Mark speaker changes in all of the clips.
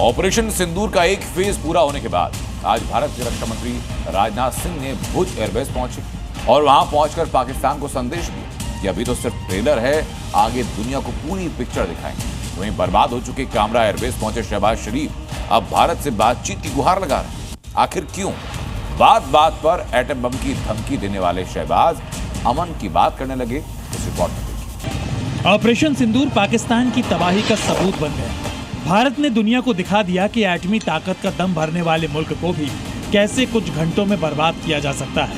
Speaker 1: Operation सिंदूर का एक phase पूरा होने के बाद आज भारत के रक्षा मंत्री राजनाथ सिंह ने भुज एयरबेस पहुंचे और वहां पहुंचकर पाकिस्तान को संदेश दिया कि अभी तो सिर्फ ट्रेलर है, आगे दुनिया को पूरी पिक्चर दिखाएंगे। वहीं बर्बाद हो चुके कामरा एयरबेस पहुंचे शहबाज शरीफ अब भारत से बातचीत की गुहार लगा रहे हैं। आखिर क्यों? बात बात पर एटम बम की धमकी देने वाले शहबाज अमन की बात करने लगे। इस रिपोर्ट में देखिए।
Speaker 2: ऑपरेशन सिंदूर पाकिस्तान की तबाही का सबूत बन गया। भारत ने दुनिया को दिखा दिया कि एटमी ताकत का दम भरने वाले मुल्क को भी कैसे कुछ घंटों में बर्बाद किया जा सकता है।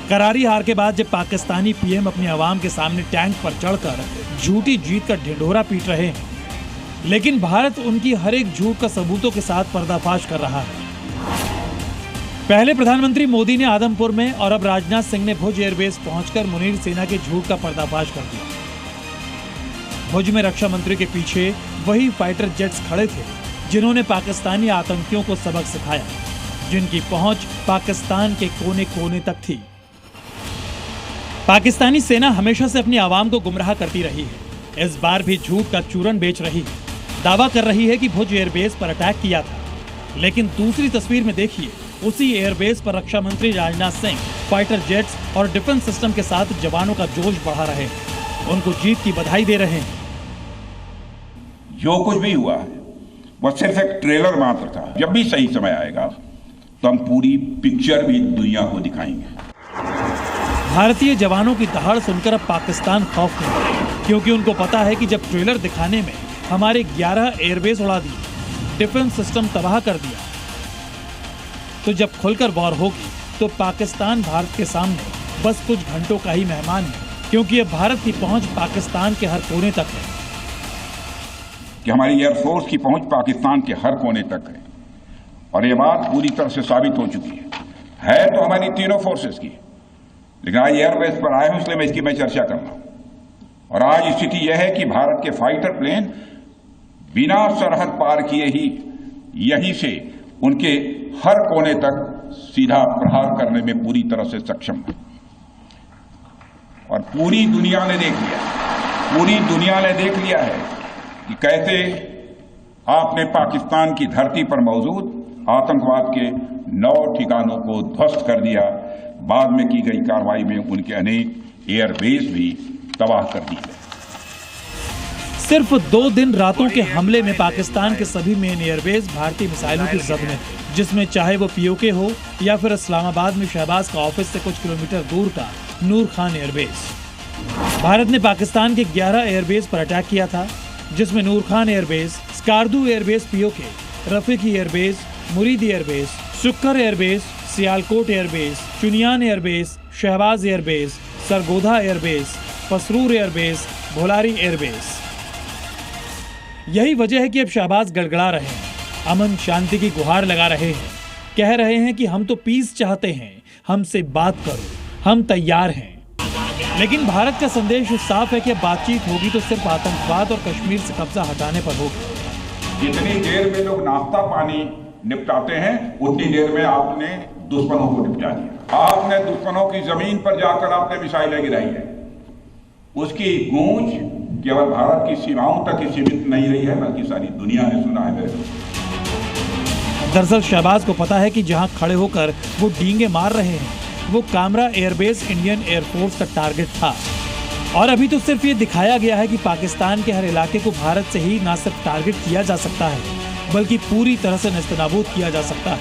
Speaker 2: करारी हार के बाद जब पाकिस्तानी पीएम अपनी आवाम के सामने टैंक पर चढ़कर झूठी जीत का ढिंढोरा पीट रहे हैं, लेकिन भारत उनकी हर एक झूठ का सबूतों के साथ पर्दाफाश कर रहा है। पहले प्रधानमंत्री मोदी ने आदमपुर में और अब राजनाथ सिंह ने भुज एयरबेस पहुंचकर मुनीर सेना के झूठ का पर्दाफाश कर दिया। भुज में रक्षा मंत्री के पीछे वही फाइटर जेट्स खड़े थे जिन्होंने पाकिस्तानी आतंकियों को सबक सिखाया, जिनकी पहुंच पाकिस्तान के कोने कोने तक थी। पाकिस्तानी सेना हमेशा से अपनी आवाम को गुमराह करती रही है। इस बार भी झूठ का चूरन बेच रही है। दावा कर रही है कि भुज एयरबेस पर अटैक किया था, लेकिन दूसरी तस्वीर में देखिए, उसी एयरबेस पर रक्षा मंत्री राजनाथ सिंह फाइटर जेट्स और डिफेंस सिस्टम के साथ जवानों का जोश बढ़ा रहे हैं, उनको जीत की बधाई दे रहे हैं।
Speaker 3: जो कुछ भी हुआ है वह सिर्फ एक ट्रेलर मात्र था। जब भी सही समय आएगा तो हम पूरी पिक्चर भी दुनिया को दिखाएंगे।
Speaker 2: भारतीय जवानों की दहाड़ सुनकर अब पाकिस्तान खौफ में है, क्योंकि उनको पता है कि जब ट्रेलर दिखाने में हमारे 11 एयरबेस उड़ा दिए, डिफेंस सिस्टम तबाह कर दिया, तो जब खुलकर वॉर होगी तो पाकिस्तान भारत के सामने बस कुछ घंटों का ही मेहमान है, क्योंकि अब भारत की पहुंच पाकिस्तान के हर कोने तक है।
Speaker 3: कि हमारी एयरफोर्स की पहुंच पाकिस्तान के हर कोने तक है और ये बात पूरी तरह से साबित हो चुकी है तो हमारी तीनों फोर्सेस की, लेकिन आज एयरबेस पर आए हूं इसलिए मैं इसकी चर्चा कर रहा हूं। और आज स्थिति यह है कि भारत के फाइटर प्लेन बिना सरहद पार किए ही यहीं से उनके हर कोने तक सीधा प्रहार करने में पूरी तरह से सक्षम है। और पूरी दुनिया ने देख लिया है कि कैसे आपने पाकिस्तान की धरती पर मौजूद आतंकवाद के 9 ठिकानों को ध्वस्त कर दिया। बाद में की गई कार्रवाई में उनके अनेक एयरबेस भी तबाह कर दी गए।
Speaker 2: सिर्फ 2 दिन रातों के हमले में पाकिस्तान के सभी मेन एयरबेस भारतीय मिसाइलों की जद में थे, जिसमें चाहे वो पीओके हो या फिर इस्लामाबाद में शहबाज का ऑफिस से कुछ किलोमीटर दूर का नूर खान एयरबेस। भारत ने पाकिस्तान के 11 एयरबेस पर अटैक किया था, जिसमें Nur Khan airbase, Skardu airbase PoK, Rafiqui airbase, Murid airbase, Sukkur airbase, Sialkot airbase, Chunian airbase, Shahbaz airbase, Sargodha airbase, Pasrur airbase, Bholari airbase. यही वजह है कि अब शहबाज गड़गड़ा रहे हैं, अमन शांति की गुहार लगा रहे हैं, कह रहे हैं कि हम तो पीस चाहते हैं, हमसे बात करो, हम तैयार हैं। लेकिन भारत का संदेश साफ है कि बातचीत होगी तो सिर्फ आतंकवाद और कश्मीर से कब्जा हटाने पर होगी।
Speaker 3: जितनी देर में लोग नाश्ता पानी निपटाते हैं उतनी देर में आपने दुश्मनों को निपटा दिया। आपने दुश्मनों की जमीन पर जाकर आपने मिसाइलें गिराई है। उसकी गूंज केवल भारत की सीमाओं तक ही सीमित नहीं रही है, बल्कि सारी दुनिया ने सुना है।
Speaker 2: दरअसल शहबाज को पता है कि जहां खड़े होकर वो डींगे मार रहे हैं, वो कामरा एयरबेस इंडियन एयरफोर्स का टारगेट था। और अभी तो सिर्फ ये दिखाया गया है कि पाकिस्तान के हर इलाके को भारत से ही न सिर्फ टारगेट किया जा सकता है, बल्कि पूरी तरह से नेस्तनाबूद किया जा सकता है।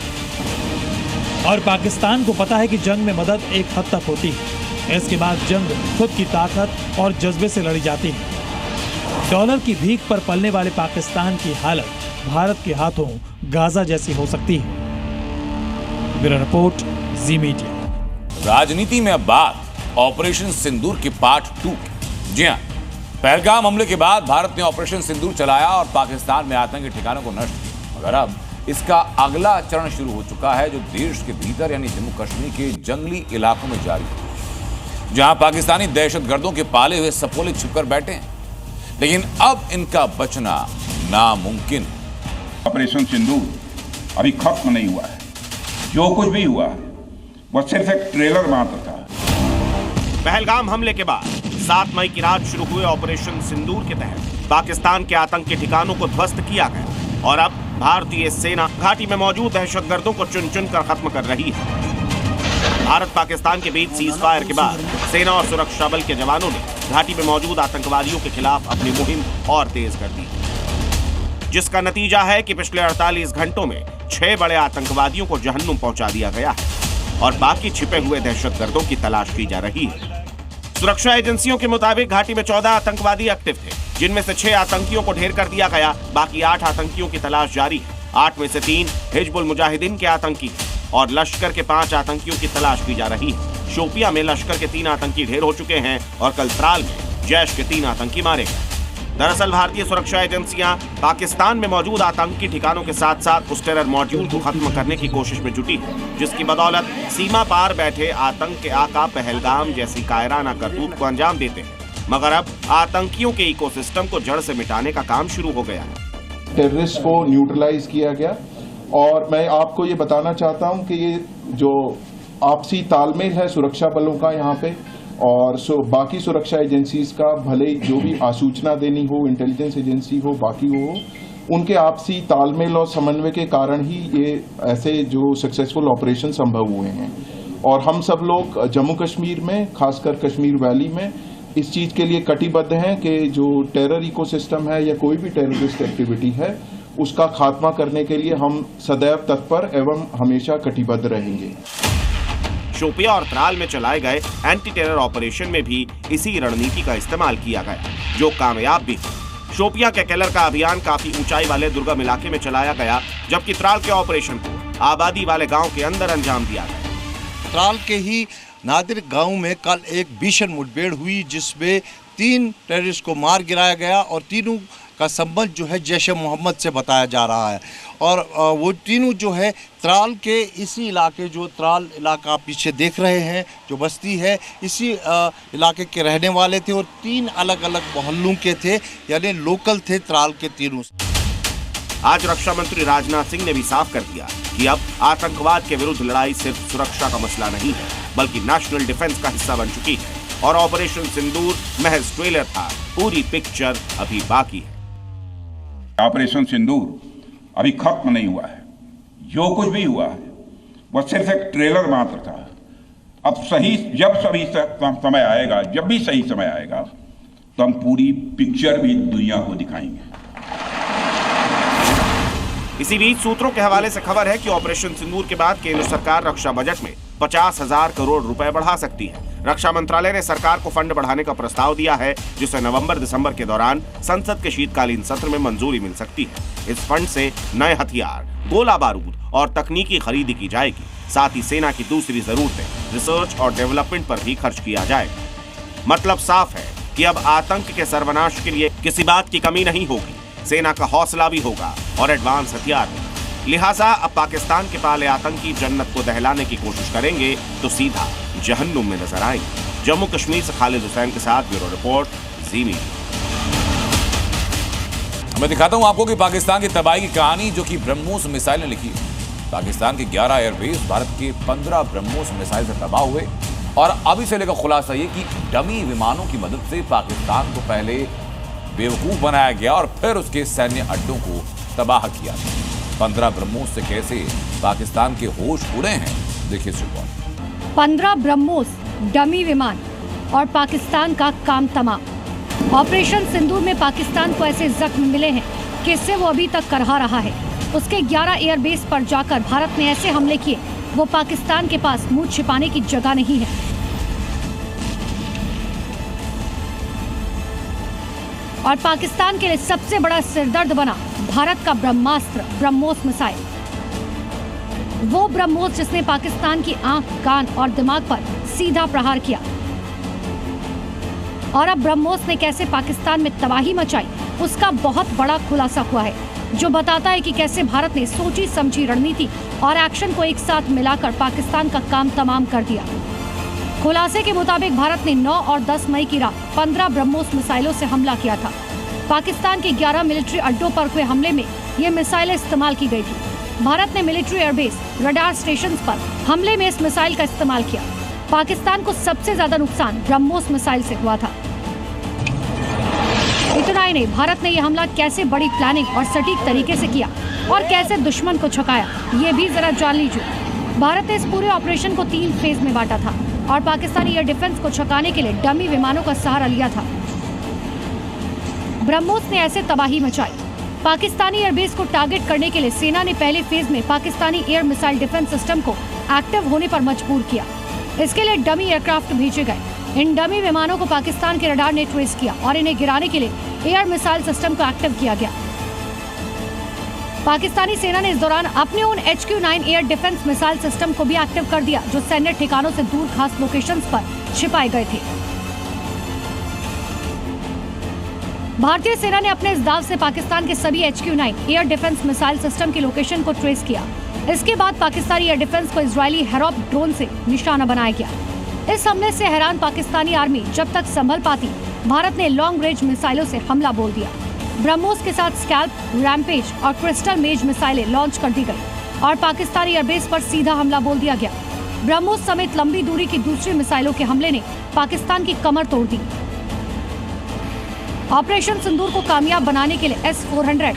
Speaker 2: और पाकिस्तान को पता है कि जंग में मदद एक हद तक होती है, इसके बाद जंग खुद की ताकत और जज्बे से लड़ी जाती है। डॉलर की भीख पर पलने वाले पाकिस्तान की हालत भारत के हाथों गाजा जैसी हो सकती है। ब्यूरो रिपोर्ट, जी मीडिया।
Speaker 1: राजनीति में अब बात ऑपरेशन सिंदूर के पार्ट 2 की। जी हां, पहलगाम हमले के बाद भारत ने ऑपरेशन सिंदूर चलाया और पाकिस्तान में आतंकी ठिकानों को नष्ट किया, मगर अब इसका अगला चरण शुरू हो चुका है, जो देश के भीतर यानी जम्मू कश्मीर के जंगली इलाकों में जारी है, जहां पाकिस्तानी दहशतगर्दों के पाले हुए सपोले छिपकर बैठे हैं, लेकिन अब इनका बचना नामुमकिन।
Speaker 3: ऑपरेशन सिंदूर अभी खत्म नहीं हुआ है। जो कुछ भी हुआ वह सिर्फ एक ट्रेलर मात्र था।
Speaker 4: पहलगाम हमले के बाद 7 मई की रात शुरू हुए ऑपरेशन सिंदूर के तहत पाकिस्तान के आतंकी ठिकानों को ध्वस्त किया गया और अब भारतीय सेना घाटी में मौजूद दहशतगर्दों को चुन चुन कर खत्म कर रही है। भारत पाकिस्तान के बीच सीज फायर के बाद सेना और सुरक्षा बल के जवानों ने घाटी में मौजूद आतंकवादियों के खिलाफ अपनी मुहिम और तेज कर दी, जिसका नतीजा है कि पिछले 48 घंटों में 6 बड़े आतंकवादियों को जहन्नुम पहुंचा दिया गया है और बाकी छिपे हुए दहशतगर्दों की तलाश की जा रही है। सुरक्षा एजेंसियों के मुताबिक घाटी में 14 आतंकवादी एक्टिव थे, जिनमें से 6 आतंकियों को ढेर कर दिया गया। बाकी 8 आतंकियों की तलाश जारी है। 8 में से 3 हिजबुल मुजाहिदीन के आतंकी और लश्कर के 5 आतंकियों की तलाश की जा रही है। शोपियां में लश्कर के 3 आतंकी ढेर हो चुके हैं और कल त्राल में जैश के 3 आतंकी मारे गए। दरअसल भारतीय सुरक्षा एजेंसियां पाकिस्तान में मौजूद आतंकी ठिकानों के साथ साथ उस टेरर मॉड्यूल को खत्म करने की कोशिश में जुटी है, जिसकी बदौलत सीमा पार बैठे आतंक के आका पहलगाम जैसी कायराना करतूत को अंजाम देते हैं। मगर अब आतंकियों के इकोसिस्टम को जड़ से मिटाने का काम शुरू हो गया है।
Speaker 5: टेररिस्ट को न्यूट्रलाइज किया गया और मैं आपको ये बताना चाहता हूं कि ये जो आपसी तालमेल है सुरक्षा बलों का यहाँ पे और बाकी सुरक्षा एजेंसीज का, भले जो भी आसूचना देनी हो, इंटेलिजेंस एजेंसी हो, बाकी हो, उनके आपसी तालमेल और समन्वय के कारण ही ये ऐसे जो सक्सेसफुल ऑपरेशन संभव हुए हैं। और हम सब लोग जम्मू कश्मीर में, खासकर कश्मीर वैली में इस चीज के लिए कटिबद्ध हैं कि जो टेरर इकोसिस्टम है या कोई भी टेररिस्ट एक्टिविटी है उसका खात्मा करने के लिए हम सदैव तत्पर एवं हमेशा कटिबद्ध रहेंगे।
Speaker 4: शोपिया और त्राल में चलाए गए एंटी टेरर ऑपरेशन में भी इसी रणनीति का इस्तेमाल किया गया, जो कामयाब भी हुआ। शोपिया के केलर का अभियान काफी ऊंचाई वाले दुर्गम इलाके में चलाया गया, जबकि त्राल के ऑपरेशन को आबादी वाले गांव के अंदर अंजाम दिया गया।
Speaker 6: त्राल के ही नादिर गांव में कल एक भीषण मुठभेड़ हुई, जिसमें 3 टेररिस्ट को मार गिराया गया और तीनों का संबंध जो है जैश-ए मोहम्मद से बताया जा रहा है। और वो तीनों जो है त्राल के इसी इलाके, जो त्राल इलाका आप पीछे देख रहे हैं, जो बस्ती है, इसी इलाके के रहने वाले थे और 3 अलग अलग मोहल्लों के थे, यानी लोकल थे त्राल के तीनों।
Speaker 4: आज रक्षा मंत्री राजनाथ सिंह ने भी साफ कर दिया कि अब आतंकवाद के विरुद्ध लड़ाई सिर्फ सुरक्षा का मसला नहीं है, बल्कि नेशनल डिफेंस का हिस्सा बन चुकी है और ऑपरेशन सिंदूर महज ट्रेलर था, पूरी पिक्चर अभी बाकी है।
Speaker 3: ऑपरेशन सिंदूर अभी खत्म नहीं हुआ है। जो कुछ भी हुआ है वह सिर्फ एक ट्रेलर मात्र था। अब जब समय आएगा, जब भी सही समय आएगा, तो हम पूरी पिक्चर भी दुनिया को दिखाएंगे।
Speaker 4: इसी बीच सूत्रों के हवाले से खबर है कि ऑपरेशन सिंदूर के बाद केंद्र सरकार रक्षा बजट में 50,000 करोड़ रुपए बढ़ा सकती है। रक्षा मंत्रालय ने सरकार को फंड बढ़ाने का प्रस्ताव दिया है, जिसे नवंबर-दिसंबर के दौरान संसद के शीतकालीन सत्र में मंजूरी मिल सकती है। इस फंड से नए हथियार, गोला बारूद और तकनीकी खरीदी की जाएगी। साथ ही सेना की दूसरी जरूरतें, रिसर्च और डेवलपमेंट पर भी खर्च किया जाएगा। मतलब साफ है कि अब आतंक के सर्वनाश के लिए किसी बात की कमी नहीं होगी। सेना का हौसला भी होगा और एडवांस हथियार भी। लिहाजा अब पाकिस्तान के पाले आतंकी जन्नत को दहलाने की कोशिश करेंगे तो सीधा जहन्नुम में नजर आएंगे। जम्मू कश्मीर से खालिद हुसैन के साथ ब्यूरो रिपोर्ट, जी मीडिया।
Speaker 1: मैं दिखाता हूं आपको कि पाकिस्तान की तबाही की कहानी जो कि ब्रह्मोस मिसाइल ने लिखी है। पाकिस्तान के 11 एयरबेस भारत के 15 ब्रह्मोस मिसाइल से तबाह हुए और अभी से लेकर खुलासा ये कि डमी विमानों की मदद से पाकिस्तान को पहले बेवकूफ बनाया गया और फिर उसके सैन्य अड्डों को तबाह किया। 15 ब्रह्मोस से कैसे पाकिस्तान के होश उड़े हैं, देखिए इस रिपोर्ट।
Speaker 7: 15 ब्रह्मोस डमी विमान और पाकिस्तान का काम तमाम। ऑपरेशन सिंदूर में पाकिस्तान को ऐसे जख्म मिले हैं कि इससे वो अभी तक करहा रहा है। उसके 11 एयरबेस पर जाकर भारत ने ऐसे हमले किए, वो पाकिस्तान के पास मुंह छिपाने की जगह नहीं है। और पाकिस्तान के लिए सबसे बड़ा सिरदर्द बना भारत का ब्रह्मास्त्र ब्रह्मोस मिसाइल। वो ब्रह्मोस जिसने पाकिस्तान की आंख, कान और दिमाग पर सीधा प्रहार किया। और अब ब्रह्मोस ने कैसे पाकिस्तान में तबाही मचाई, उसका बहुत बड़ा खुलासा हुआ है, जो बताता है कि कैसे भारत ने सोची समझी रणनीति और एक्शन को एक साथ मिलाकर पाकिस्तान का काम तमाम कर दिया। खुलासे के मुताबिक भारत ने 9 और 10 मई की रात 15 ब्रह्मोस मिसाइलों से हमला किया था। पाकिस्तान के 11 मिलिट्री अड्डों पर हुए हमले में ये मिसाइलें इस्तेमाल की गई थी। भारत ने मिलिट्री एयरबेस, रडार स्टेशन पर हमले में इस मिसाइल का इस्तेमाल किया। पाकिस्तान को सबसे ज्यादा नुकसान ब्रह्मोस मिसाइल से हुआ था। ही नहीं, भारत ने यह हमला कैसे बड़ी प्लानिंग और सटीक तरीके से किया और कैसे दुश्मन को छकाया, ये भी जरा जान लीजिए। भारत ने इस पूरे ऑपरेशन को 3 फेज में बांटा था और पाकिस्तानी एयर डिफेंस को छकाने के लिए डमी विमानों का सहारा लिया था। ब्रह्मोस ने ऐसे तबाही मचाई। पाकिस्तानी एयरबेस को टारगेट करने के लिए सेना ने पहले फेज में Pakistani air missile defence system को एक्टिव होने पर मजबूर किया। इसके लिए डमी एयरक्राफ्ट भेजे गए। इन डमी विमानों को पाकिस्तान के रडार ने ट्रेस किया और इन्हें गिराने के लिए एयर मिसाइल सिस्टम को एक्टिव किया गया। पाकिस्तानी सेना ने इस दौरान अपने उन HQ-9 air defence missile system को भी एक्टिव कर दिया, जो सैन्य ठिकानों से दूर खास लोकेशंस पर छिपाए गए थे। भारतीय सेना ने अपने इस दाव से पाकिस्तान के सभी HQ-9 air defence missile system की लोकेशन को ट्रेस किया। इसके बाद पाकिस्तानी एयर डिफेंस को इजरायली हेरॉप ड्रोन से निशाना बनाया गया। इस हमले से हैरान पाकिस्तानी आर्मी जब तक संभल पाती, भारत ने लॉन्ग रेंज मिसाइलों से हमला बोल दिया। ब्रह्मोस के साथ स्कैल्प, रैम्पेज और क्रिस्टल मेज मिसाइलें लॉन्च कर दी गई और पाकिस्तानी एयरबेस पर सीधा हमला बोल दिया गया। ब्रह्मोस समेत लंबी दूरी की दूसरी मिसाइलों के हमले ने पाकिस्तान की कमर तोड़ दी। ऑपरेशन सिंदूर को कामयाब बनाने के लिए S-400,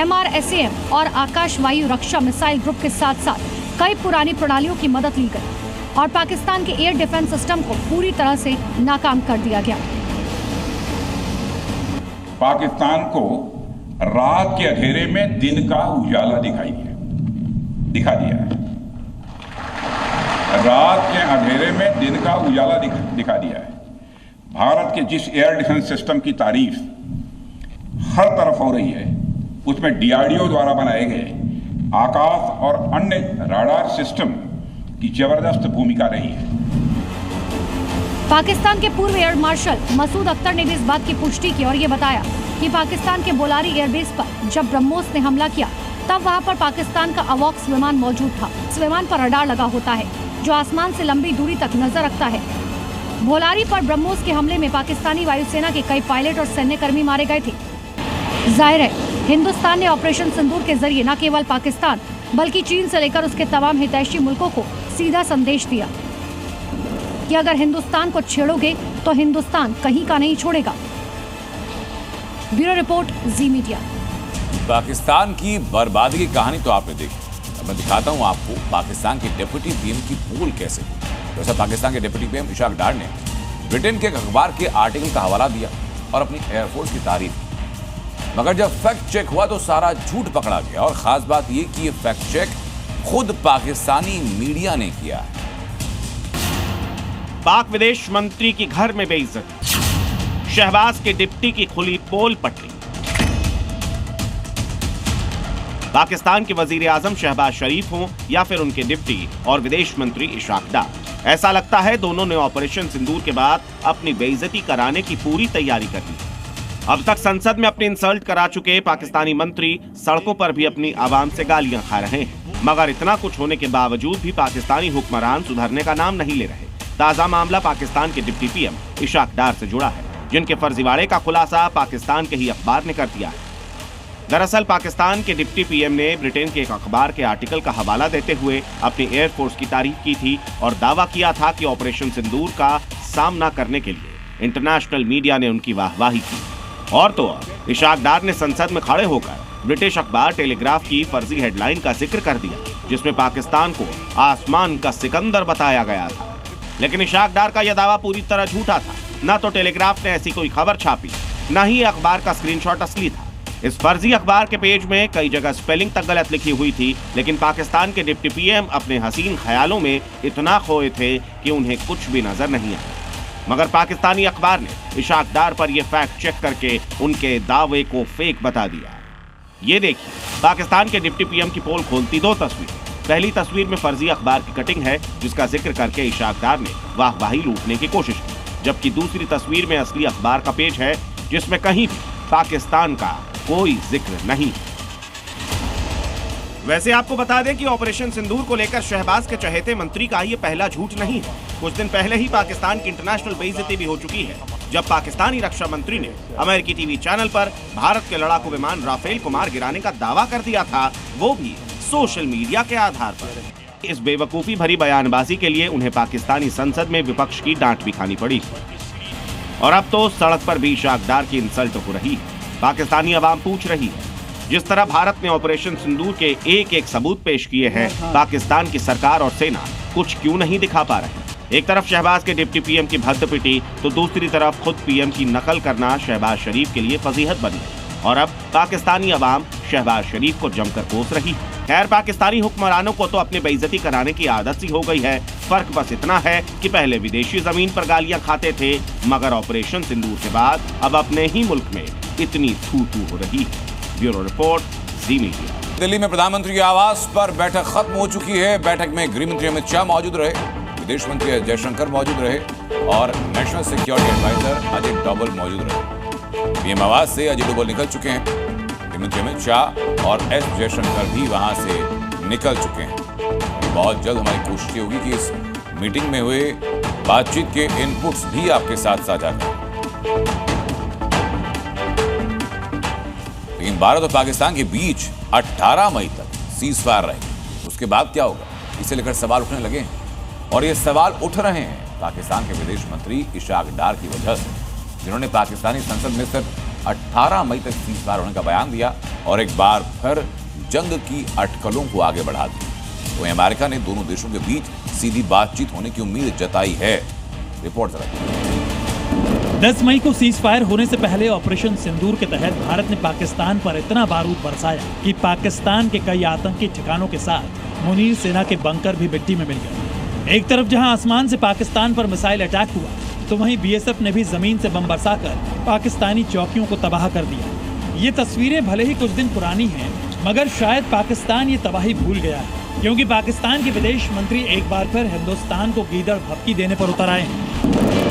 Speaker 7: MRSAM और आकाश वायु रक्षा मिसाइल ग्रुप के साथ साथ कई पुरानी प्रणालियों की मदद ली गई और पाकिस्तान के एयर डिफेंस सिस्टम को पूरी तरह से नाकाम कर दिया गया।
Speaker 3: पाकिस्तान को रात के अंधेरे में दिन का उजाला दिखा दिया है। रात के अंधेरे में दिन का उजाला दिखा दिया है। भारत के जिस एयर डिफेंस सिस्टम की तारीफ हर तरफ हो रही है, उसमें DRDO द्वारा बनाए गए आकाश और अन्य राडार सिस्टम की जबरदस्त भूमिका रही है।
Speaker 7: पाकिस्तान के पूर्व एयर मार्शल मसूद अख्तर ने भी इस बात की पुष्टि की और ये बताया कि पाकिस्तान के बोलारी एयरबेस पर जब ब्रह्मोस ने हमला किया, तब वहां पर पाकिस्तान का अवॉक्स विमान मौजूद था। इस विमान पर रडार लगा होता है जो आसमान से लंबी दूरी तक नजर रखता है। बोलारी पर ब्रह्मोस के हमले में पाकिस्तानी वायुसेना के कई पायलट और सैन्यकर्मी मारे गए थे। जाहिर है, हिंदुस्तान ने ऑपरेशन सिंदूर के जरिए न केवल पाकिस्तान बल्कि चीन से लेकर उसके तमाम हितैषी मुल्कों को सीधा संदेश दिया कि अगर हिंदुस्तान को छेड़ोगे तो हिंदुस्तान कहीं का नहीं छोड़ेगा। ब्यूरो रिपोर्ट, जी मीडिया।
Speaker 1: पाकिस्तान की बर्बादी की कहानी तो आपने देखी। अब मैं दिखाता हूं आपको पाकिस्तान के डिप्टी PM की पोल कैसे हुई। वैसे पाकिस्तान के डिप्टी PM इशाक डार ने ब्रिटेन के एक अखबार के आर्टिकल का हवाला दिया और अपनी एयरफोर्स की तारीफ की, मगर जब फैक्ट चेक हुआ तो सारा झूठ पकड़ा गया। और खास बात यह कि यह फैक्ट चेक खुद पाकिस्तानी मीडिया ने किया है।
Speaker 4: पाक विदेश मंत्री की घर में बेइज्जती, शहबाज के डिप्टी की खुली पोल पट्टी। पाकिस्तान के वजीर आजम शहबाज शरीफ हों या फिर उनके डिप्टी और विदेश मंत्री इशाक डार, ऐसा लगता है दोनों ने ऑपरेशन सिंदूर के बाद अपनी बेइज्जती कराने की पूरी तैयारी कर ली। अब तक संसद में अपनी इंसल्ट करा चुके पाकिस्तानी मंत्री सड़कों पर भी अपनी आवाम से गालियां खा रहे हैं, मगर इतना कुछ होने के बावजूद भी पाकिस्तानी हुक्मरान सुधरने का नाम नहीं ले रहे। ताजा मामला पाकिस्तान के डिप्टी PM इशाक डार से जुड़ा है, जिनके फर्जीवाड़े का खुलासा पाकिस्तान के ही अखबार ने कर दिया है। दरअसल पाकिस्तान के डिप्टी PM ने ब्रिटेन के एक अखबार के आर्टिकल का हवाला देते हुए अपनी एयरफोर्स की तारीफ की थी और दावा किया था कि ऑपरेशन सिंदूर का सामना करने के लिए इंटरनेशनल मीडिया ने उनकी वाहवाही की। और तो और इशाक डार ने संसद में खड़े होकर ब्रिटिश अखबार टेलीग्राफ की फर्जी हेडलाइन का जिक्र कर दिया, जिसमें पाकिस्तान को आसमान का सिकंदर बताया गया था। लेकिन इशाक डार का यह दावा पूरी तरह झूठा था। न तो टेलीग्राफ ने ऐसी कोई खबर छापी, न ही अखबार का स्क्रीनशॉट असली था। इस फर्जी अखबार के पेज में कई जगह स्पेलिंग तक गलत लिखी हुई थी, लेकिन पाकिस्तान के डिप्टी PM अपने हसीन ख्यालों में इतना खोए थे कि उन्हें कुछ भी नजर नहीं आया। मगर पाकिस्तानी अखबार ने इशाक डार पर यह फैक्ट चेक करके उनके दावे को फेक बता दिया। ये देखिए, पाकिस्तान के डिप्टी PM की पोल खोलती 2 तस्वीर। पहली तस्वीर में फर्जी अखबार की कटिंग है, जिसका जिक्र करके इशाक डार ने वाहवाही लूटने की कोशिश की, जबकि दूसरी तस्वीर में असली अखबार का पेज है, जिसमें कहीं भी पाकिस्तान का कोई जिक्र नहीं। वैसे आपको बता दें कि ऑपरेशन सिंदूर को लेकर शहबाज के चहेते मंत्री का ये पहला झूठ नहीं है। कुछ दिन पहले ही पाकिस्तान की इंटरनेशनल बेइज्जती भी हो चुकी है, जब पाकिस्तानी रक्षा मंत्री ने अमेरिकी टीवी चैनल पर भारत के लड़ाकू विमान राफेल को मार गिराने का दावा कर दिया था, वो भी सोशल मीडिया के आधार पर। इस बेवकूफी भरी बयानबाजी के लिए उन्हें पाकिस्तानी संसद में विपक्ष की डांट भी खानी पड़ी। और अब तो सड़क पर भी इशाक डार की इंसल्ट हो रही है। पाकिस्तानी अवाम पूछ रही है। जिस तरह भारत ने ऑपरेशन सिंदूर के एक एक सबूत पेश किए हैं, पाकिस्तान की सरकार और सेना कुछ क्यों नहीं दिखा पा रहे। एक तरफ शहबाज के डिप्टी पीएम की भद्द पिटी, तो दूसरी तरफ खुद पीएम की नकल करना शहबाज शरीफ के लिए फजीहत बन गई और अब पाकिस्तानी अवाम शहबाज शरीफ को जमकर कोस रही। खैर, पाकिस्तानी हुक्मरानों को तो अपनी बेइज्जती कराने की आदत सी हो गई है। फर्क बस इतना है कि पहले विदेशी जमीन पर गालियां खाते थे, मगर ऑपरेशन सिंदूर के बाद अब अपने ही मुल्क में इतनी थू-थू हो रही है। ब्यूरो रिपोर्ट, जी मीडिया।
Speaker 1: दिल्ली में प्रधानमंत्री के आवास पर बैठक खत्म हो चुकी है। बैठक में गृह मंत्री अमित शाह मौजूद रहे, विदेश मंत्री जयशंकर मौजूद रहे और national security adviser Ajay Doval मौजूद रहे। पीएम आवास से अजय डोभाल निकल चुके हैं। गृह मंत्री अमित शाह और एस जयशंकर भी वहां से निकल चुके हैं। बहुत जल्द हमारी कोशिश होगी कि इस मीटिंग में हुए बातचीत के इनपुट्स भी आपके साथ साझा करें। लेकिन भारत और पाकिस्तान के बीच 18 मई तक सीज फायर रहेगी। उसके बाद क्या होगा, इसे लेकर सवाल उठने लगे हैं और ये सवाल उठ रहे हैं पाकिस्तान के विदेश मंत्री इशाक डार की वजह से, जिन्होंने पाकिस्तानी संसद में सिर्फ 18 मई तक सीज फायर होने का बयान दिया और एक बार फिर जंग की अटकलों को आगे बढ़ा दिया। तो अमेरिका ने दोनों देशों के बीच सीधी बातचीत होने की उम्मीद जताई है। रिपोर्ट जरा।
Speaker 2: 10 मई को सीज फायर होने से पहले ऑपरेशन सिंदूर के तहत भारत ने पाकिस्तान पर इतना बारूद बरसाया कि पाकिस्तान के कई आतंकी ठिकानों के साथ मुनीर सेना के बंकर भी मिट्टी में मिल गए। एक तरफ जहां आसमान से पाकिस्तान पर मिसाइल अटैक हुआ, तो वहीं बीएसएफ ने भी जमीन से बम बरसाकर पाकिस्तानी चौकियों को तबाह कर दिया। ये तस्वीरें भले ही कुछ दिन पुरानी हैं, मगर शायद पाकिस्तान ये तबाही भूल गया है, क्योंकि पाकिस्तान के विदेश मंत्री एक बार फिर हिंदुस्तान को गीदड़ भपकी देने पर उतर आए हैं।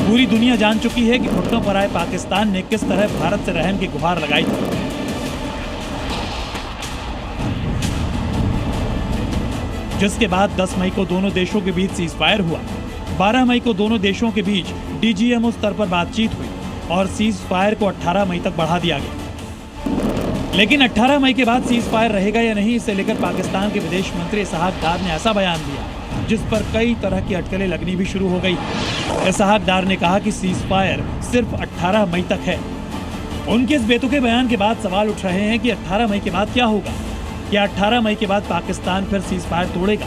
Speaker 2: पूरी दुनिया जान चुकी है कि घुटनों पर आए पाकिस्तान ने किस तरह भारत से रहम की गुहार लगाई थी। जिसके बाद 10 मई को दोनों देशों के बीच सीज फायर हुआ। 12 मई को दोनों देशों के बीच डीजीएमओ स्तर पर बातचीत हुई और सीज फायर को 18 मई तक बढ़ा दिया गया। लेकिन 18 मई के बाद सीज फायर रहेगा या नहीं, इसे लेकर पाकिस्तान के विदेश मंत्री इसहाक डार ने ऐसा बयान दिया जिस पर कई तरह की अटकलें लगनी भी शुरू हो गई। इसहाक डार ने कहा कि सीज फायर सिर्फ 18 मई तक है। उनके इस बेतुके बयान के बाद सवाल उठ रहे हैं कि 18 मई के बाद क्या होगा। क्या 18 मई के बाद पाकिस्तान फिर सीज फायर तोड़ेगा?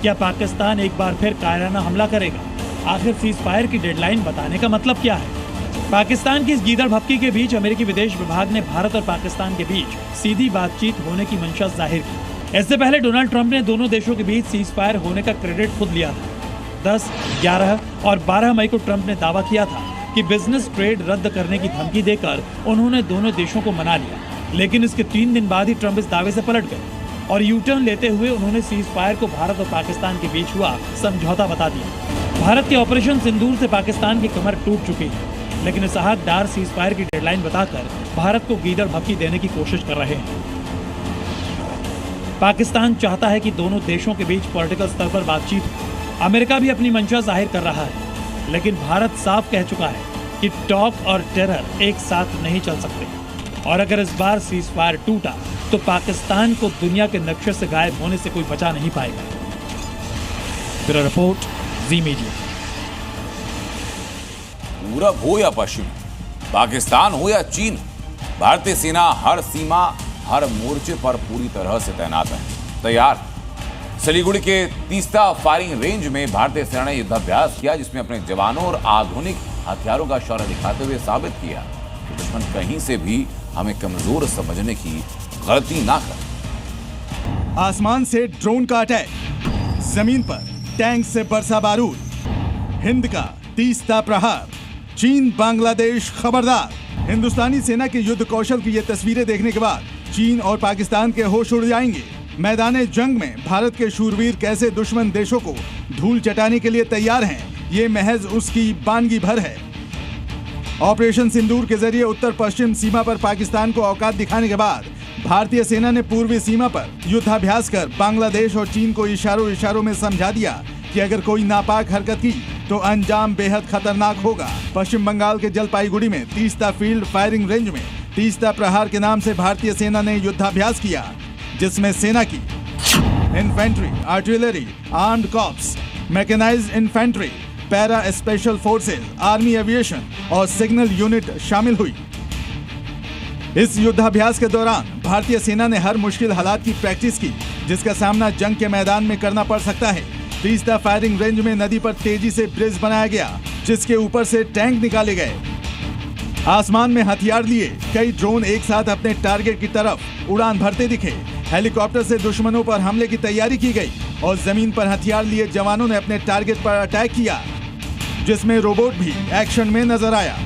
Speaker 2: क्या पाकिस्तान एक बार फिर कायराना हमला करेगा? आखिर सीज फायर की डेडलाइन बताने का मतलब क्या है? पाकिस्तान की इस गीदड़ भपकी के बीच अमेरिकी विदेश विभाग ने भारत और पाकिस्तान के बीच सीधी बातचीत होने की मंशा जाहिर की। इससे पहले डोनाल्ड ट्रंप ने दोनों देशों के बीच सीज फायर होने का क्रेडिट खुद लिया था। 10, 11 और 12 मई को ट्रंप ने दावा किया था कि बिजनेस ट्रेड रद्द करने की धमकी देकर उन्होंने दोनों देशों को मना लिया। लेकिन इसके 3 दिन बाद ही ट्रंप इस दावे से पलट गए और यू टर्न लेते हुए उन्होंने सीज फायर को भारत और पाकिस्तान के बीच हुआ समझौता बता दिया। भारत के ऑपरेशन सिंदूर से पाकिस्तान की कमर टूट चुकी है, लेकिन इसहाक डार सीज फायर की डेडलाइन बताकर भारत को गीदड़ भपकी देने की कोशिश कर रहे हैं। पाकिस्तान चाहता है कि दोनों देशों के बीच पॉलिटिकल स्तर पर बातचीत हो। अमेरिका भी अपनी मंशा जाहिर कर रहा है, लेकिन भारत साफ कह चुका है कि टॉक और टेरर एक साथ नहीं चल सकते और अगर इस बार सीज फायर टूटा तो पाकिस्तान को दुनिया के नक्शे से गायब होने से कोई बचा नहीं पाएगा। ब्यूरो रिपोर्ट, जी मीडिया।
Speaker 1: पूरब हो या पश्चिम, पाकिस्तान हो या चीन, भारतीय सेना हर सीमा हर मोर्चे पर पूरी तरह से तैनात है, तैयार। सिलीगुड़ी के तीस्ता फायरिंग रेंज में भारतीय सेना ने युद्धाभ्यास किया, जिसमें अपने जवानों और आधुनिक हथियारों का शौर्य दिखाते हुए साबित किया कि दुश्मन कहीं से भी हमें कमजोर समझने की गलती ना करे।
Speaker 8: आसमान से ड्रोन का अटैक, जमीन पर टैंक से बरसा बारूद, हिंद का तीस्ता प्रहार, चीन बांग्लादेश खबरदार। हिंदुस्तानी सेना के युद्ध कौशल की ये तस्वीरें देखने के बाद चीन और पाकिस्तान के होश उड़ जाएंगे। मैदान जंग में भारत के शूरवीर कैसे दुश्मन देशों को धूल चटाने के लिए तैयार हैं, ये महज उसकी बानगी भर है। ऑपरेशन सिंदूर के जरिए उत्तर पश्चिम सीमा पर पाकिस्तान को औकात दिखाने के बाद भारतीय सेना ने पूर्वी सीमा पर युद्धाभ्यास कर बांग्लादेश और चीन को इशारों इशारों में समझा दिया कि अगर कोई नापाक हरकत की तो अंजाम बेहद खतरनाक होगा। पश्चिम बंगाल के जलपाईगुड़ी में तीस्ता फील्ड फायरिंग रेंज में तीस्ता प्रहार के नाम से भारतीय सेना ने युद्धाभ्यास किया, जिसमें सेना की infantry, artillery, armed corps, mechanised infantry, para special forces, army aviation और सिग्नल यूनिट शामिल हुई। इस युद्धाभ्यास के दौरान भारतीय सेना ने हर मुश्किल हालात की प्रैक्टिस की, जिसका सामना जंग के मैदान में करना पड़ सकता है। तीस्ता फायरिंग रेंज में नदी पर तेजी से ब्रिज बनाया गया, जिसके ऊपर से टैंक निकाले गए। आसमान में हथियार लिए कई ड्रोन एक साथ अपने टारगेट की तरफ उड़ान भरते दिखे। हेलीकॉप्टर से दुश्मनों पर हमले की तैयारी की गई और जमीन पर हथियार लिए जवानों ने अपने टारगेट पर अटैक किया, जिसमें रोबोट भी एक्शन में नजर आया।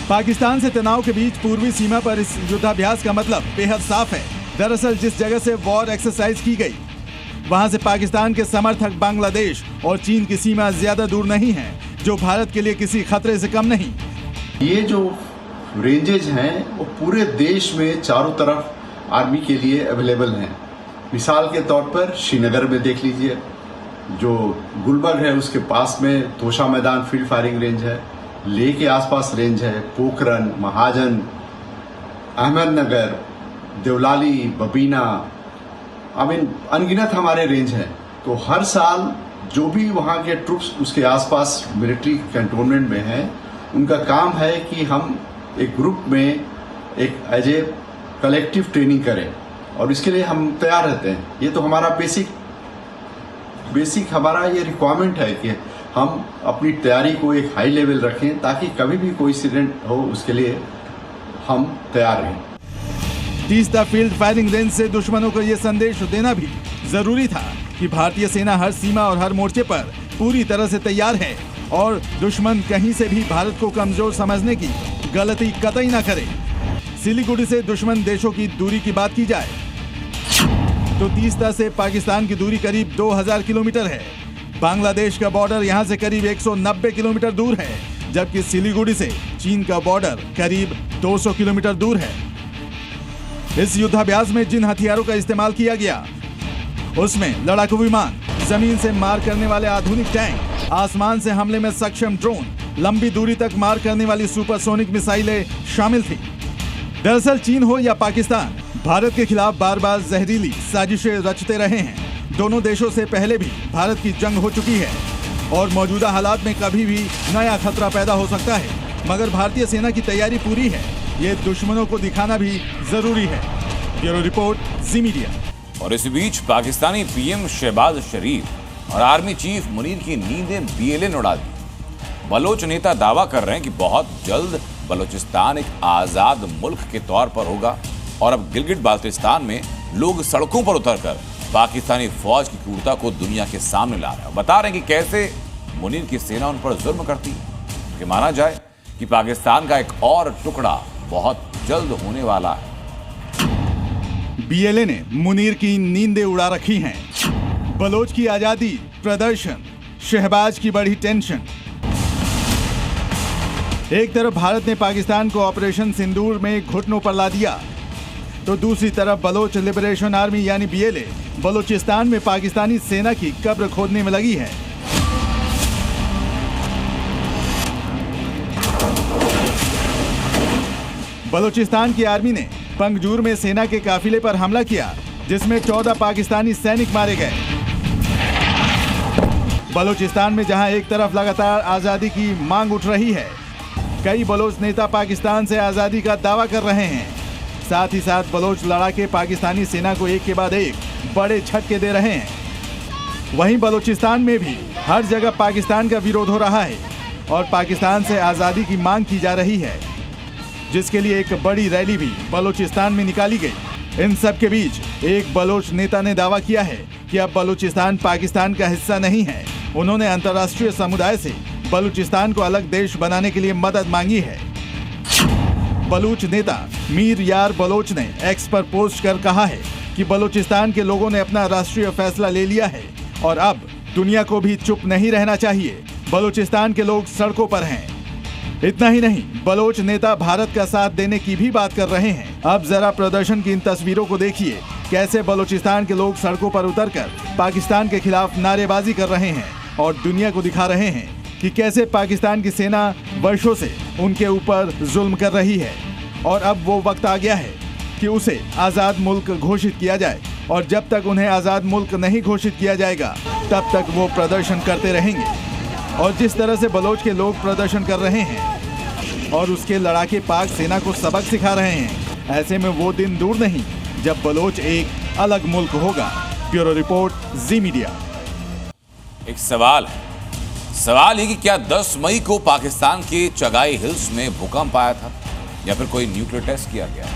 Speaker 8: पाकिस्तान से तनाव के बीच पूर्वी सीमा पर इस युद्धाभ्यास का मतलब बेहद साफ है। दरअसल जिस जगह से वॉर एक्सरसाइज की गई, वहां से पाकिस्तान के समर्थक बांग्लादेश और चीन की सीमा ज्यादा दूर नहीं है, जो भारत के लिए किसी खतरे से कम नहीं।
Speaker 9: ये जो रेंजेज हैं वो पूरे देश में चारों तरफ आर्मी के लिए अवेलेबल हैं। मिसाल के तौर पर श्रीनगर में देख लीजिए, जो गुलबर्ग है उसके पास में तोशा मैदान फील्ड फायरिंग रेंज है, लेह के आसपास रेंज है, पोखरन, महाजन, अहमदनगर, देवलाली, बबीना, अनगिनत हमारे रेंज हैं। तो हर साल जो भी वहाँ के ट्रुप्स उसके आसपास मिलिट्री कैंटोनमेंट में हैं, उनका काम है कि हम एक ग्रुप में एक एज ए कलेक्टिव ट्रेनिंग करें, और इसके लिए हम तैयार रहते हैं। ये तो हमारा बेसिक हमारा ये रिक्वायरमेंट है कि हम अपनी तैयारी को एक हाई लेवल रखें, ताकि कभी भी कोई इंसिडेंट हो उसके लिए हम तैयार रहें।
Speaker 8: तीस्ता फील्ड फायरिंग रेंज से दुश्मनों को यह संदेश देना भी जरूरी था कि भारतीय सेना हर सीमा और हर मोर्चे पर पूरी तरह से तैयार है, और दुश्मन कहीं से भी भारत को कमजोर समझने की गलती कतई न करे। सिलीगुड़ी से दुश्मन देशों की दूरी की बात की जाए तो तीस्ता से पाकिस्तान की दूरी करीब 2000 किलोमीटर है। बांग्लादेश का बॉर्डर यहां से करीब 190 किलोमीटर दूर है, जबकि सिलीगुड़ी से चीन का बॉर्डर करीब 200 किलोमीटर दूर है। इस युद्धाभ्यास में जिन हथियारों का इस्तेमाल किया गया, उसमें लड़ाकू विमान, जमीन से मार करने वाले आधुनिक टैंक, आसमान से हमले में सक्षम ड्रोन, लंबी दूरी तक मार करने वाली सुपरसोनिक मिसाइलें शामिल थी। दरअसल चीन हो या पाकिस्तान, भारत के खिलाफ बार बार जहरीली साजिशें रचते रहे हैं। दोनों देशों से पहले भी भारत की जंग हो चुकी है, और मौजूदा हालात में कभी भी नया खतरा पैदा हो सकता है, मगर भारतीय सेना की तैयारी पूरी है, ये दुश्मनों को दिखाना भी जरूरी है। ब्यूरो रिपोर्ट, जी मीडिया।
Speaker 1: और इस बीच पाकिस्तानी पीएम शहबाज शरीफ और आर्मी चीफ मुनीर की नींदें बीएलए ने उड़ा दी। बलोच नेता दावा कर रहे हैं कि बहुत जल्द बलोचिस्तान एक आजाद मुल्क के तौर पर होगा, और अब गिलगिट बाल्टिस्तान में लोग सड़कों पर उतरकर पाकिस्तानी फौज की क्रूरता को दुनिया के सामने ला रहे हैं। बता रहे हैं कि कैसे मुनीर की सेना उन पर जुल्म करती है। कि माना जाए कि पाकिस्तान का एक और टुकड़ा बहुत जल्द होने वाला है।
Speaker 8: बीएलए ने मुनीर की नींदें उड़ा रखी हैं। बलोच की आजादी, प्रदर्शन, शहबाज की बढ़ी टेंशन। एक तरफ भारत ने पाकिस्तान को ऑपरेशन सिंदूर में घुटनों पर ला दिया, तो दूसरी तरफ बलोच लिबरेशन आर्मी यानी बीएलए बलोचिस्तान में पाकिस्तानी सेना की कब्र खोदने में लगी है। बलोचिस्तान की आर्मी ने पंगजूर में सेना के काफिले पर हमला किया, जिसमें 14 पाकिस्तानी सैनिक मारे गए। बलोचिस्तान में जहां एक तरफ लगातार आजादी की मांग उठ रही है, कई बलोच नेता पाकिस्तान से आजादी का दावा कर रहे हैं। साथ ही साथ बलोच लड़ाके पाकिस्तानी सेना को एक के बाद एक बड़े झटके दे रहे हैं। वहीं बलोचिस्तान में भी हर जगह पाकिस्तान का विरोध हो रहा है और पाकिस्तान से आजादी की मांग की जा रही है, जिसके लिए एक बड़ी रैली भी बलोचिस्तान में निकाली गई। इन सब के बीच एक बलोच नेता ने दावा किया है कि अब बलूचिस्तान पाकिस्तान का हिस्सा नहीं है। उन्होंने अंतर्राष्ट्रीय समुदाय से बलूचिस्तान को अलग देश बनाने के लिए मदद मांगी है। बलूच नेता मीर यार बलोच ने एक्स पर पोस्ट कर कहा है कि बलूचिस्तान के लोगों ने अपना राष्ट्रीय फैसला ले लिया है और अब दुनिया को भी चुप नहीं रहना चाहिए। बलूचिस्तान के लोग सड़कों पर हैं। इतना ही नहीं, बलोच नेता भारत का साथ देने की भी बात कर रहे हैं। अब जरा प्रदर्शन की इन तस्वीरों को देखिए, कैसे बलूचिस्तान के लोग सड़कों पर उतरकर पाकिस्तान के खिलाफ नारेबाजी कर रहे हैं और दुनिया को दिखा रहे हैं कि कैसे पाकिस्तान की सेना वर्षों से उनके ऊपर जुल्म कर रही है और अब वो वक्त आ गया है कि उसे आज़ाद मुल्क घोषित किया जाए। और जब तक उन्हें आज़ाद मुल्क नहीं घोषित किया जाएगा, तब तक वो प्रदर्शन करते रहेंगे। और जिस तरह से बलोच के लोग प्रदर्शन कर रहे हैं और उसके लड़ाके पाक सेना को सबक सिखा रहे हैं, ऐसे में वो दिन दूर नहीं जब बलोच एक अलग मुल्क होगा। ब्यूरो रिपोर्ट, जी मीडिया।
Speaker 1: एक सवाल ये कि क्या 10 मई को पाकिस्तान के चगाई हिल्स में भूकंप आया था या फिर कोई न्यूक्लियर टेस्ट किया गया,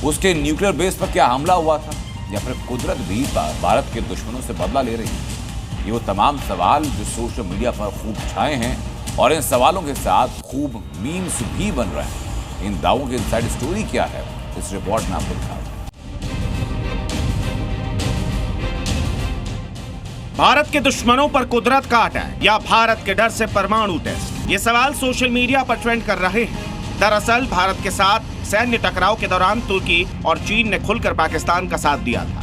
Speaker 1: उसके न्यूक्लियर बेस पर क्या हमला हुआ था, या फिर कुदरत भी भारत के दुश्मनों से बदला ले रही है? ये वो तमाम सवाल जो सोशल मीडिया पर खूब छाए हैं और इन सवालों के साथ खूब मीम्स भी बन रहे हैं। इन दावों की इनसाइड स्टोरी क्या है, इस रिपोर्ट में आपको दिखा।
Speaker 4: भारत के दुश्मनों पर कुदरत का अटैक या भारत के डर से परमाणु टेस्ट, ये सवाल सोशल मीडिया पर ट्रेंड कर रहे हैं। दरअसल भारत के साथ सैन्य टकराव के दौरान तुर्की और चीन ने खुलकर पाकिस्तान का साथ दिया था।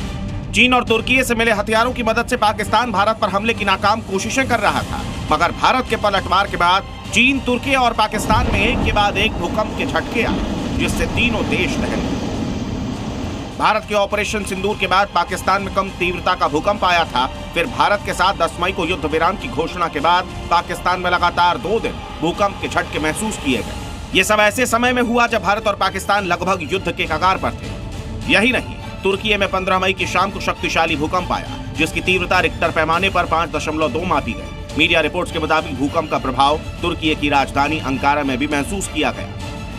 Speaker 4: चीन और तुर्की से मिले हथियारों की मदद से पाकिस्तान भारत पर हमले की नाकाम कोशिशें कर रहा था, मगर भारत के पलटवार के बाद चीन, तुर्की और पाकिस्तान में एक के बाद एक भूकंप के झटके आए, जिससे तीनों देश दहल गए। भारत के ऑपरेशन सिंदूर के बाद पाकिस्तान में कम तीव्रता का भूकंप आया था। फिर भारत के साथ 10 मई को युद्ध विराम की घोषणा के बाद पाकिस्तान में लगातार 2 दिन भूकंप के झटके महसूस किए गए। ये सब ऐसे समय में हुआ जब भारत और पाकिस्तान लगभग युद्ध के कगार पर थे। यही नहीं, तुर्की में 15 मई की शाम को शक्तिशाली भूकंप आया, जिसकी तीव्रता रिक्टर पैमाने पर 5.2 मापी गई। मीडिया रिपोर्ट्स के मुताबिक भूकंप का प्रभाव तुर्की की राजधानी अंकारा में भी महसूस किया गया।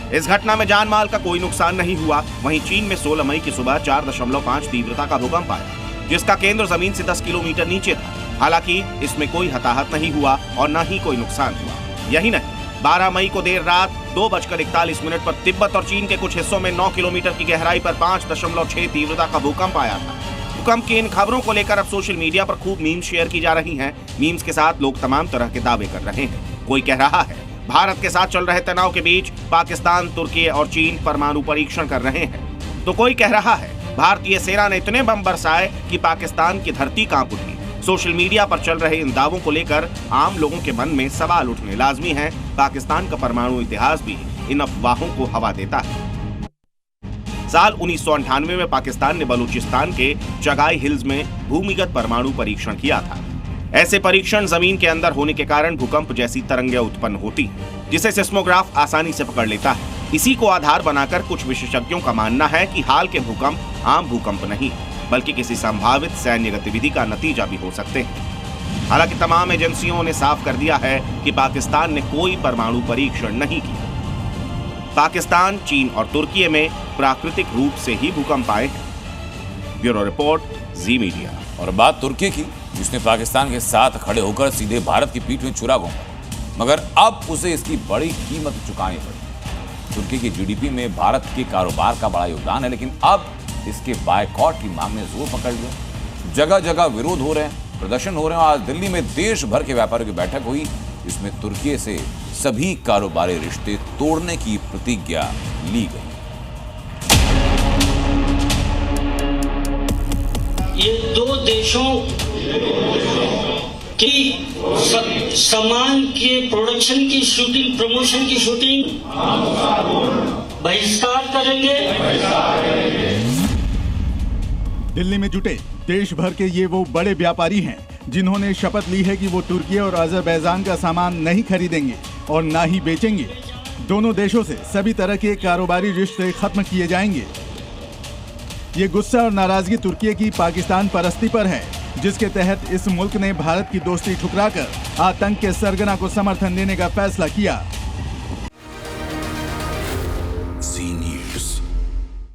Speaker 4: इस घटना में जान माल का कोई नुकसान नहीं हुआ। वहीं चीन में 16 मई की सुबह 4.5 तीव्रता का भूकंप आया, जिसका केंद्र जमीन से 10 किलोमीटर नीचे था। हालांकि इसमें कोई हताहत नहीं हुआ और न ही कोई नुकसान हुआ। यही नहीं, 12 मई को देर रात 2:41 पर तिब्बत और चीन के कुछ हिस्सों में 9 किलोमीटर की गहराई पर 5.6 तीव्रता का भूकंप आया था। भूकंप की इन खबरों को लेकर अब सोशल मीडिया पर खूब मीम्स शेयर की जा रही हैं। मीम्स के साथ लोग तमाम तरह के दावे कर रहे हैं। कोई कह रहा है भारत के साथ चल रहे तनाव के बीच पाकिस्तान, तुर्की और चीन परमाणु परीक्षण कर रहे हैं, तो कोई कह रहा है भारतीय सेना ने इतने बम बरसाए कि पाकिस्तान की धरती कांप उठी। सोशल मीडिया पर चल रहे इन दावों को लेकर आम लोगों के मन में सवाल उठने लाजमी है। पाकिस्तान का परमाणु इतिहास भी इन अफवाहों को हवा देता है। साल 1998 में पाकिस्तान ने बलूचिस्तान के चगाई हिल्स में भूमिगत परमाणु परीक्षण किया था। ऐसे परीक्षण जमीन के अंदर होने के कारण भूकंप जैसी तरंगें उत्पन्न होती हैं, जिसे सिस्मोग्राफ आसानी से पकड़ लेता है। इसी को आधार बनाकर कुछ विशेषज्ञों का मानना है कि हाल के भूकंप आम भूकंप नहीं, बल्कि किसी संभावित सैन्य गतिविधि का नतीजा भी हो सकते हैं। हालांकि तमाम एजेंसियों ने साफ कर दिया है कि पाकिस्तान ने कोई परमाणु परीक्षण नहीं किया। पाकिस्तान, चीन और तुर्की में प्राकृतिक रूप से ही भूकंप आए हैं। ब्यूरो रिपोर्ट, जी मीडिया।
Speaker 1: और बात तुर्की की, जिसने पाकिस्तान के साथ खड़े होकर सीधे भारत की पीठ में छुरा घोंपा, मगर अब उसे इसकी बड़ी कीमत चुकानी पड़ी। तुर्की की जीडीपी में भारत के कारोबार का बड़ा योगदान है, लेकिन अब इसके बायकॉट की मांग ने जोर पकड़ लिया। जगह जगह विरोध हो रहे हैं, प्रदर्शन हो रहे हैं। आज दिल्ली में देश भर के व्यापारियों की बैठक हुई, जिसमें तुर्की से सभी कारोबारी रिश्ते तोड़ने की प्रतिज्ञा ली गई।
Speaker 10: ये 2 देशों की सामान के प्रोडक्शन की शूटिंग, प्रमोशन की शूटिंग बहिष्कार करेंगे।
Speaker 8: दिल्ली में जुटे देश भर के ये वो बड़े व्यापारी हैं जिन्होंने शपथ ली है कि वो तुर्की और अजरबैजान का सामान नहीं खरीदेंगे और ना ही बेचेंगे। दोनों देशों से सभी तरह के कारोबारी रिश्ते खत्म किए जाएंगे। ये गुस्सा और नाराजगी तुर्की की पाकिस्तान परस्ती पर है, जिसके तहत इस मुल्क ने भारत की दोस्ती ठुकराकर आतंक के सरगना को समर्थन देने का फैसला किया।